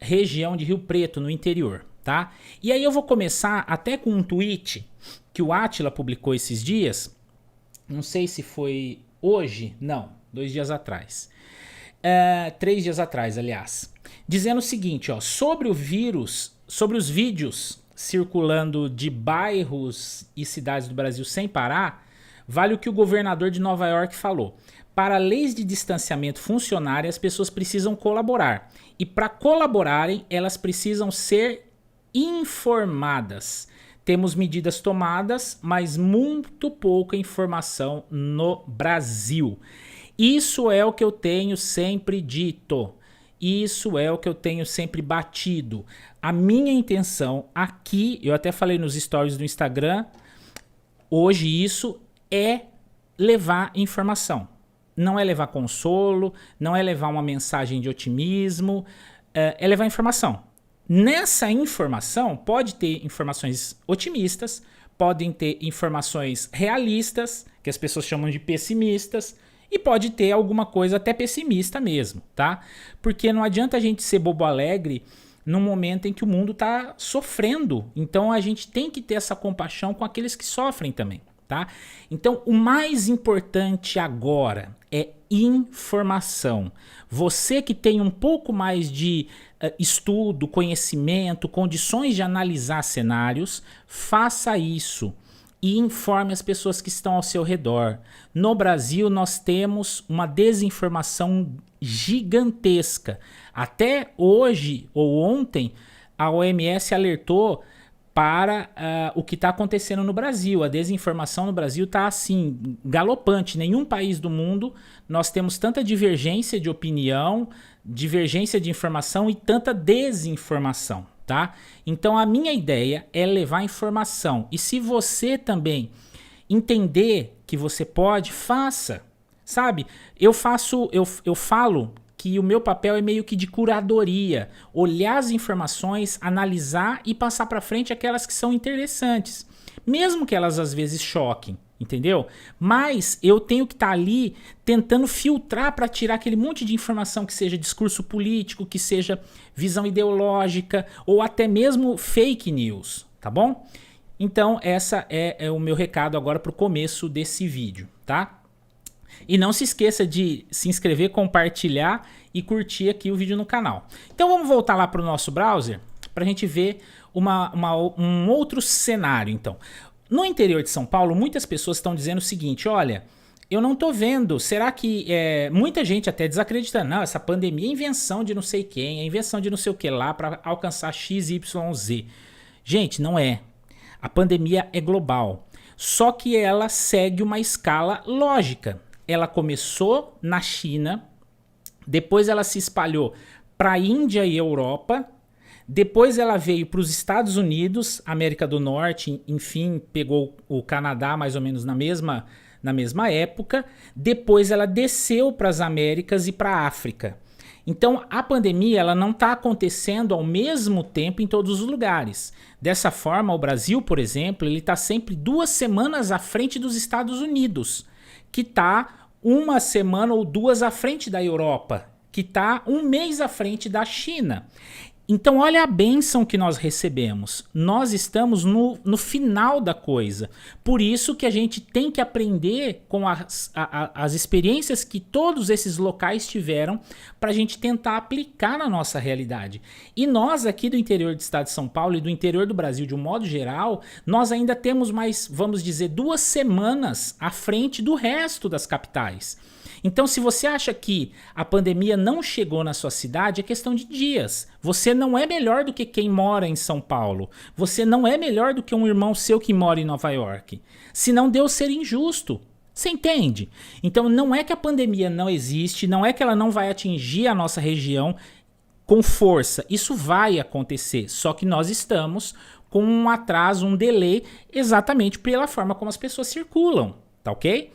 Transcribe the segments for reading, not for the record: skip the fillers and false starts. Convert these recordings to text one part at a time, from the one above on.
região de Rio Preto, no interior, tá? E aí eu vou começar até com um tweet que o Átila publicou esses dias. Não sei se foi hoje, não, 2 dias atrás. 3 dias atrás, aliás. Dizendo o seguinte, ó, sobre o vírus, sobre os vídeos circulando de bairros e cidades do Brasil sem parar, vale o que o governador de Nova York falou. Para leis de distanciamento funcionarem, as pessoas precisam colaborar. E para colaborarem, elas precisam ser informadas. Temos medidas tomadas, mas muito pouca informação no Brasil. Isso é o que eu tenho sempre dito. Isso é o que eu tenho sempre batido. A minha intenção aqui, eu até falei nos stories do Instagram, hoje isso é levar informação. Não é levar consolo, não é levar uma mensagem de otimismo, é levar informação. Nessa informação pode ter informações otimistas, podem ter informações realistas, que as pessoas chamam de pessimistas, e pode ter alguma coisa até pessimista mesmo, tá? Porque não adianta a gente ser bobo alegre no momento em que o mundo está sofrendo. Então a gente tem que ter essa compaixão com aqueles que sofrem também, tá? Então o mais importante agora é informação. Você que tem um pouco mais de estudo, conhecimento, condições de analisar cenários, faça isso. E informe as pessoas que estão ao seu redor. No Brasil, nós temos uma desinformação gigantesca. Até hoje ou ontem, a OMS alertou para o que está acontecendo no Brasil. A desinformação no Brasil está assim, galopante. Nenhum país do mundo nós temos tanta divergência de opinião, divergência de informação e tanta desinformação. Tá? Então a minha ideia é levar informação. E se você também entender que você pode, faça. Sabe? Eu falo que o meu papel é meio que de curadoria. Olhar as informações, analisar e passar para frente aquelas que são interessantes. Mesmo que elas às vezes choquem. Entendeu? Mas eu tenho que estar ali tentando filtrar para tirar aquele monte de informação que seja discurso político, que seja visão ideológica ou até mesmo fake news, tá bom? Então essa é o meu recado agora para o começo desse vídeo, tá? E não se esqueça de se inscrever, compartilhar e curtir aqui o vídeo no canal. Então vamos voltar lá para o nosso browser para a gente ver um outro cenário, então. No interior de São Paulo, muitas pessoas estão dizendo o seguinte, olha, eu não tô vendo, será que muita gente até desacredita, não, essa pandemia é invenção de não sei quem, é invenção de não sei o que lá para alcançar XYZ. Gente, não é. A pandemia é global, só que ela segue uma escala lógica. Ela começou na China, depois ela se espalhou para a Índia e Europa. Depois ela veio para os Estados Unidos, América do Norte, enfim, pegou o Canadá mais ou menos na mesma época. Depois ela desceu para as Américas e para a África. Então a pandemia ela não está acontecendo ao mesmo tempo em todos os lugares. Dessa forma, o Brasil, por exemplo, ele está sempre 2 semanas à frente dos Estados Unidos, que está 1 semana ou 2 à frente da Europa, que está 1 mês à frente da China. Então olha a bênção que nós recebemos. Nós estamos no final da coisa. Por isso que a gente tem que aprender com as experiências que todos esses locais tiveram para a gente tentar aplicar na nossa realidade. E nós aqui do interior do estado de São Paulo e do interior do Brasil de um modo geral, nós ainda temos mais, vamos dizer, 2 semanas à frente do resto das capitais. Então, se você acha que a pandemia não chegou na sua cidade, é questão de dias. Você não é melhor do que quem mora em São Paulo. Você não é melhor do que um irmão seu que mora em Nova York. Senão Deus seria injusto. Você entende? Então, não é que a pandemia não existe, não é que ela não vai atingir a nossa região com força. Isso vai acontecer, só que nós estamos com um atraso, um delay, exatamente pela forma como as pessoas circulam. Tá ok?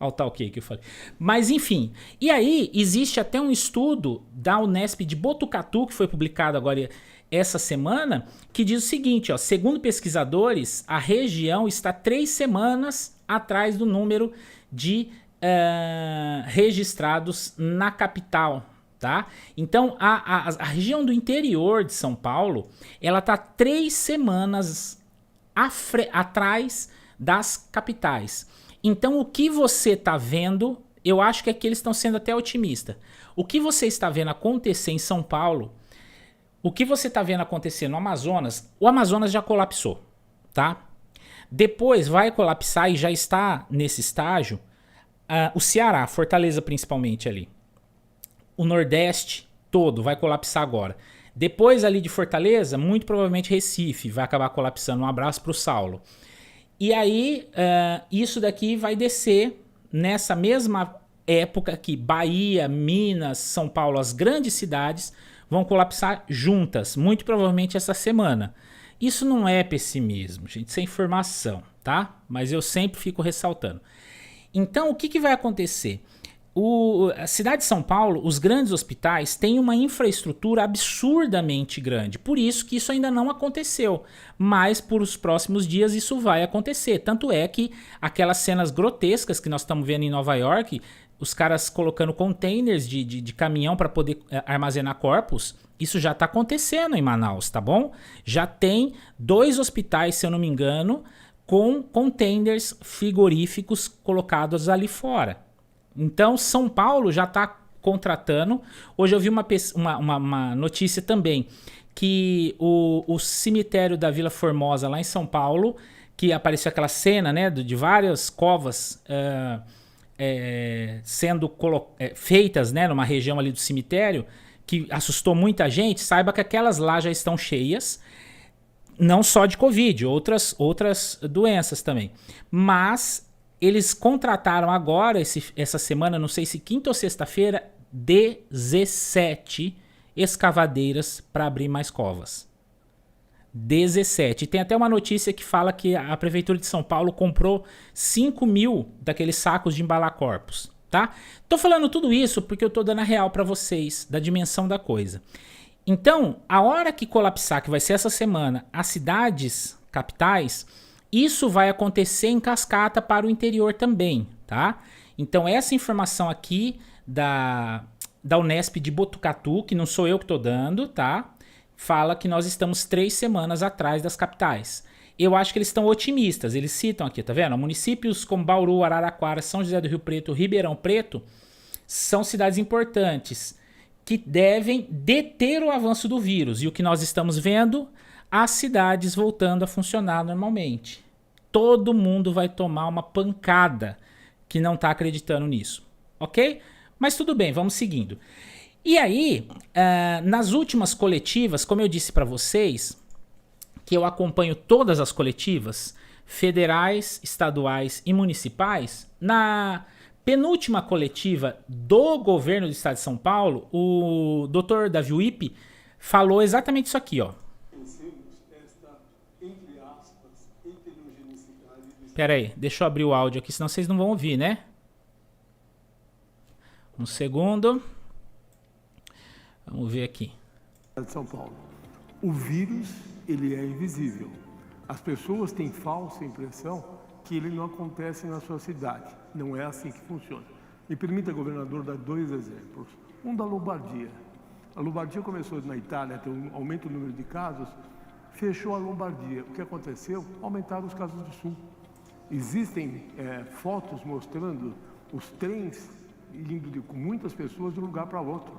Olha o tal que eu falei. Mas enfim, e aí existe até um estudo da Unesp de Botucatu, que foi publicado agora essa semana, que diz o seguinte, ó, segundo pesquisadores, a região está 3 semanas atrás do número de registrados na capital, tá? Então, a região do interior de São Paulo, ela tá 3 semanas atrás das capitais. Então, o que você tá vendo, eu acho que aqui eles estão sendo até otimistas. O que você está vendo acontecer em São Paulo, o que você está vendo acontecer no Amazonas, o Amazonas já colapsou, tá? Depois vai colapsar e já está nesse estágio o Ceará, Fortaleza principalmente ali. O Nordeste todo vai colapsar agora. Depois ali de Fortaleza, muito provavelmente Recife vai acabar colapsando. Um abraço para o Saulo. E aí, isso daqui vai descer nessa mesma época que Bahia, Minas, São Paulo, as grandes cidades vão colapsar juntas, muito provavelmente essa semana. Isso não é pessimismo, gente, isso é informação, tá? Mas eu sempre fico ressaltando. Então, o que vai acontecer? A cidade de São Paulo, os grandes hospitais têm uma infraestrutura absurdamente grande. Por isso que isso ainda não aconteceu. Mas por os próximos dias isso vai acontecer. Tanto é que aquelas cenas grotescas que nós estamos vendo em Nova York, os caras colocando containers de caminhão para poder armazenar corpos, isso já está acontecendo em Manaus, tá bom? Já tem 2 hospitais, se eu não me engano, com containers frigoríficos colocados ali fora. Então, São Paulo já está contratando. Hoje eu vi uma notícia também que o cemitério da Vila Formosa, lá em São Paulo, que apareceu aquela cena, né, de várias covas sendo feitas, né, numa região ali do cemitério, que assustou muita gente. Saiba que aquelas lá já estão cheias, não só de Covid, outras doenças também. Mas eles contrataram agora, essa semana, não sei se quinta ou sexta-feira, 17 escavadeiras para abrir mais covas. 17. E tem até uma notícia que fala que a Prefeitura de São Paulo comprou 5 mil daqueles sacos de embalar corpos, tá? Tô falando tudo isso porque eu tô dando a real para vocês, da dimensão da coisa. Então, a hora que colapsar, que vai ser essa semana, as cidades capitais, isso vai acontecer em cascata para o interior também, tá? Então essa informação aqui da Unesp de Botucatu, que não sou eu que estou dando, tá? Fala que nós estamos 3 semanas atrás das capitais. Eu acho que eles estão otimistas, eles citam aqui, tá vendo? Municípios como Bauru, Araraquara, São José do Rio Preto, Ribeirão Preto, são cidades importantes que devem deter o avanço do vírus. E o que nós estamos vendo, as cidades voltando a funcionar normalmente. Todo mundo vai tomar uma pancada que não está acreditando nisso, ok? Mas tudo bem, vamos seguindo. E aí, nas últimas coletivas, como eu disse para vocês, que eu acompanho todas as coletivas, federais, estaduais e municipais, na penúltima coletiva do governo do estado de São Paulo, o Dr. Davi Wippe falou exatamente isso aqui, ó. Pera aí, deixa eu abrir o áudio aqui, senão vocês não vão ouvir, né? Um segundo. Vamos ver aqui. De São Paulo. O vírus, ele é invisível. As pessoas têm falsa impressão que ele não acontece na sua cidade. Não é assim que funciona. Me permita, governador, dar 2 exemplos. Um da Lombardia. A Lombardia começou na Itália a ter um aumento do número de casos, fechou a Lombardia. O que aconteceu? Aumentaram os casos do Sul. Existem fotos mostrando os trens indo com muitas pessoas de um lugar para outro.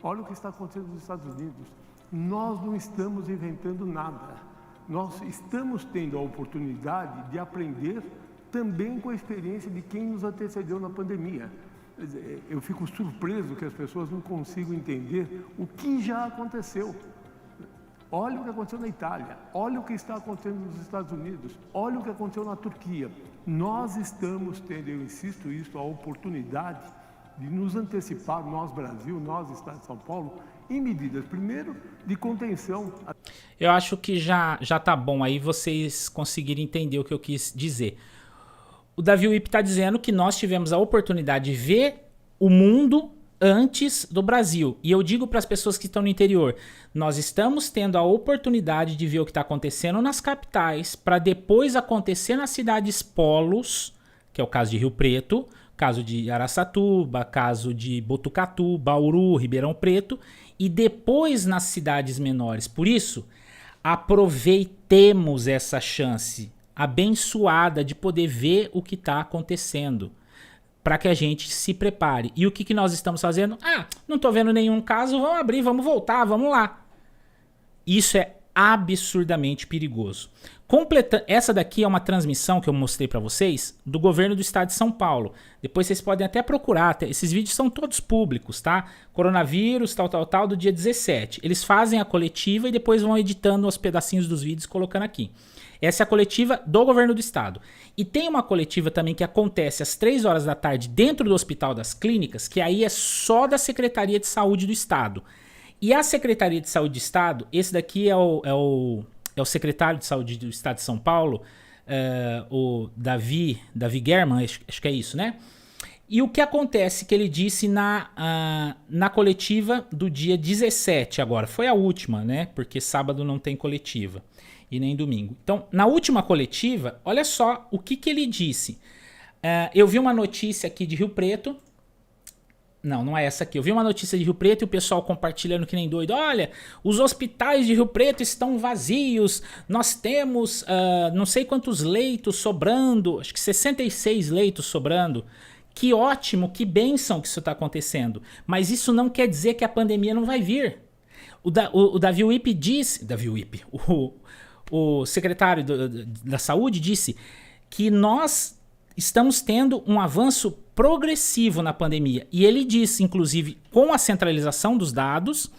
Olha o que está acontecendo nos Estados Unidos. Nós não estamos inventando nada. Nós estamos tendo a oportunidade de aprender também com a experiência de quem nos antecedeu na pandemia. Eu fico surpreso que as pessoas não consigam entender o que já aconteceu. Olha o que aconteceu na Itália, olha o que está acontecendo nos Estados Unidos, olha o que aconteceu na Turquia. Nós estamos tendo, eu insisto isso, a oportunidade de nos antecipar, nós Brasil, nós Estado de São Paulo, em medidas, primeiro, de contenção. Eu acho que já tá bom aí vocês conseguirem entender o que eu quis dizer. O Davi Wippe está dizendo que nós tivemos a oportunidade de ver o mundo antes do Brasil. E eu digo para as pessoas que estão no interior, nós estamos tendo a oportunidade de ver o que está acontecendo nas capitais para depois acontecer nas cidades polos, que é o caso de Rio Preto, caso de Araçatuba, caso de Botucatu, Bauru, Ribeirão Preto e depois nas cidades menores. Por isso, aproveitemos essa chance abençoada de poder ver o que está acontecendo para que a gente se prepare. E o que nós estamos fazendo? Não estou vendo nenhum caso, vamos abrir, vamos voltar, vamos lá. Isso é absurdamente perigoso. Essa daqui é uma transmissão que eu mostrei para vocês do governo do estado de São Paulo. Depois vocês podem até procurar, esses vídeos são todos públicos, tá? Coronavírus, tal, do dia 17. Eles fazem a coletiva e depois vão editando os pedacinhos dos vídeos e colocando aqui. Essa é a coletiva do governo do estado. E tem uma coletiva também que acontece às 3 horas da tarde dentro do Hospital das Clínicas, que aí é só da Secretaria de Saúde do Estado. E a Secretaria de Saúde do Estado, esse daqui é o secretário de Saúde do Estado de São Paulo, o Davi German, acho que é isso, né? E o que acontece que ele disse na coletiva do dia 17 agora, foi a última, né? Porque sábado não tem coletiva e nem domingo. Então, na última coletiva, olha só o que ele disse. Eu vi uma notícia aqui de Rio Preto. Não é essa aqui. Eu vi uma notícia de Rio Preto e o pessoal compartilhando que nem doido. Olha, os hospitais de Rio Preto estão vazios. Nós temos não sei quantos leitos sobrando. Acho que 66 leitos sobrando. Que ótimo, que bênção que isso está acontecendo. Mas isso não quer dizer que a pandemia não vai vir. O Davi Wipe disse... O secretário da Saúde disse que nós estamos tendo um avanço progressivo na pandemia. E ele disse, inclusive, com a centralização dos dados,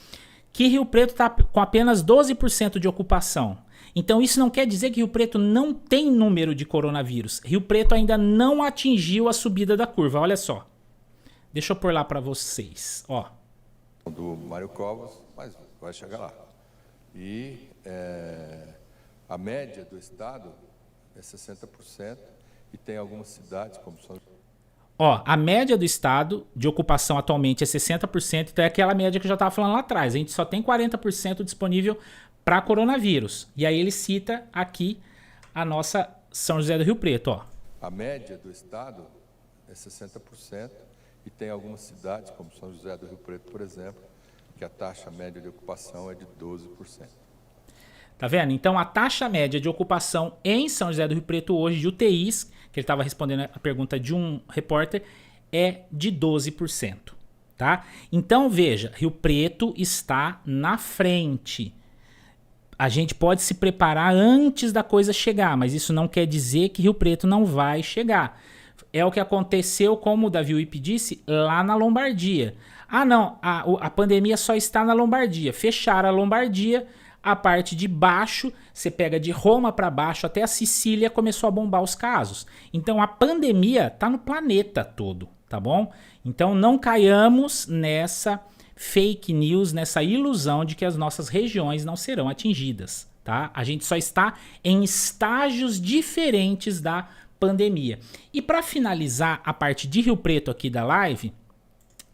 que Rio Preto está com apenas 12% de ocupação. Então isso não quer dizer que Rio Preto não tem número de coronavírus. Rio Preto ainda não atingiu a subida da curva. Olha só. Deixa eu pôr lá para vocês. Ó. Do Mário Covas, mas vai chegar lá. E a média do estado é 60%. E tem algumas cidades como São... Ó, a média do estado de ocupação atualmente é 60%, então é aquela média que eu já estava falando lá atrás. A gente só tem 40% disponível para coronavírus. E aí ele cita aqui a nossa São José do Rio Preto, ó. A média do estado é 60% e tem algumas cidades como São José do Rio Preto, por exemplo, que a taxa média de ocupação é de 12%. Tá vendo? Então a taxa média de ocupação em São José do Rio Preto hoje de UTIs, que ele estava respondendo a pergunta de um repórter, é de 12%. Tá? Então veja, Rio Preto está na frente. A gente pode se preparar antes da coisa chegar, mas isso não quer dizer que Rio Preto não vai chegar. É o que aconteceu, como o Davi Wipe disse, lá na Lombardia. Não, a pandemia só está na Lombardia. Fecharam a Lombardia. A parte de baixo, você pega de Roma para baixo até a Sicília, começou a bombar os casos. Então a pandemia está no planeta todo, tá bom? Então não caiamos nessa fake news, nessa ilusão de que as nossas regiões não serão atingidas, tá? A gente só está em estágios diferentes da pandemia. E para finalizar a parte de Rio Preto aqui da live,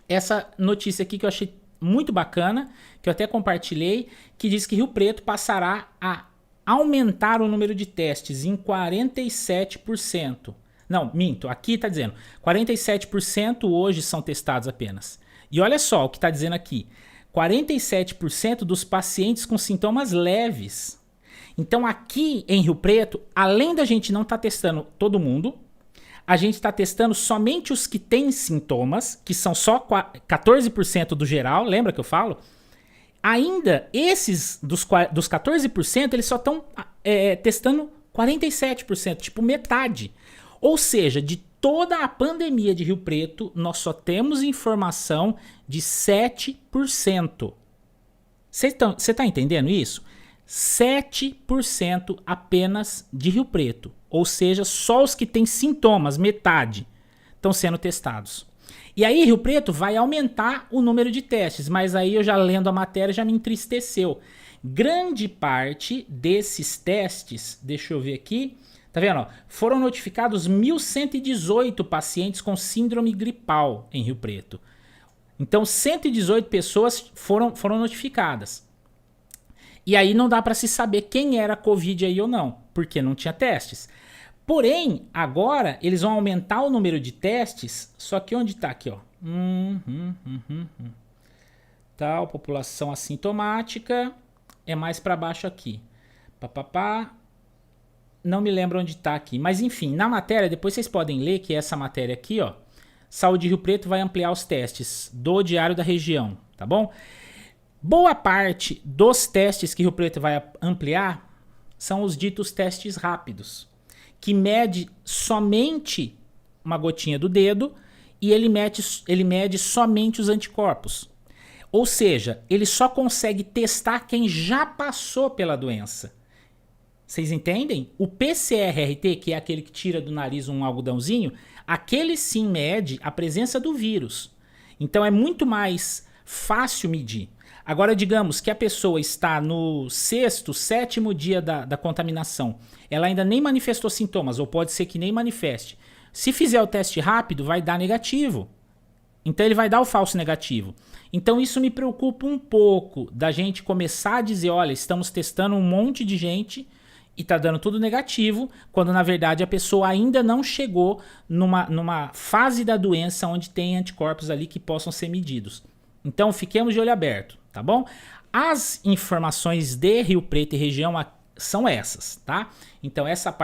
essa notícia aqui que eu achei muito bacana, que eu até compartilhei, que diz que Rio Preto passará a aumentar o número de testes em 47%. Não, minto, aqui está dizendo 47% hoje são testados apenas. E olha só o que está dizendo aqui, 47% dos pacientes com sintomas leves. Então aqui em Rio Preto, além da gente não estar testando todo mundo, a gente está testando somente os que têm sintomas, que são só 14% do geral, lembra que eu falo? Ainda esses dos 14%, eles só estão testando 47%, tipo metade. Ou seja, de toda a pandemia de Rio Preto, nós só temos informação de 7%. Você está entendendo isso? 7% apenas de Rio Preto. Ou seja, só os que têm sintomas, metade, estão sendo testados. E aí Rio Preto vai aumentar o número de testes, mas aí eu já lendo a matéria já me entristeceu. Grande parte desses testes, deixa eu ver aqui, tá vendo? Ó, foram notificados 1.118 pacientes com síndrome gripal em Rio Preto. Então 118 pessoas foram notificadas. E aí não dá para se saber quem era Covid aí ou não, porque não tinha testes. Porém, agora eles vão aumentar o número de testes, só que onde está aqui, ó? Tal, população assintomática, é mais para baixo aqui. Não me lembro onde está aqui, mas enfim, na matéria, depois vocês podem ler que essa matéria aqui, ó, Saúde Rio Preto vai ampliar os testes do Diário da Região, tá bom? Boa parte dos testes que Rio Preto vai ampliar são os ditos testes rápidos, que mede somente uma gotinha do dedo e ele mede somente os anticorpos. Ou seja, ele só consegue testar quem já passou pela doença. Vocês entendem? O PCR-RT, que é aquele que tira do nariz um algodãozinho, aquele sim mede a presença do vírus. Então é muito mais fácil medir. Agora, digamos que a pessoa está no 6º, 7º dia da contaminação. Ela ainda nem manifestou sintomas, ou pode ser que nem manifeste. Se fizer o teste rápido, vai dar negativo. Então ele vai dar o falso negativo. Então isso me preocupa um pouco da gente começar a dizer, olha, estamos testando um monte de gente e tá dando tudo negativo, quando na verdade a pessoa ainda não chegou numa fase da doença onde tem anticorpos ali que possam ser medidos. Então fiquemos de olho aberto, tá bom? As informações de Rio Preto e região são essas, tá? Então essa parte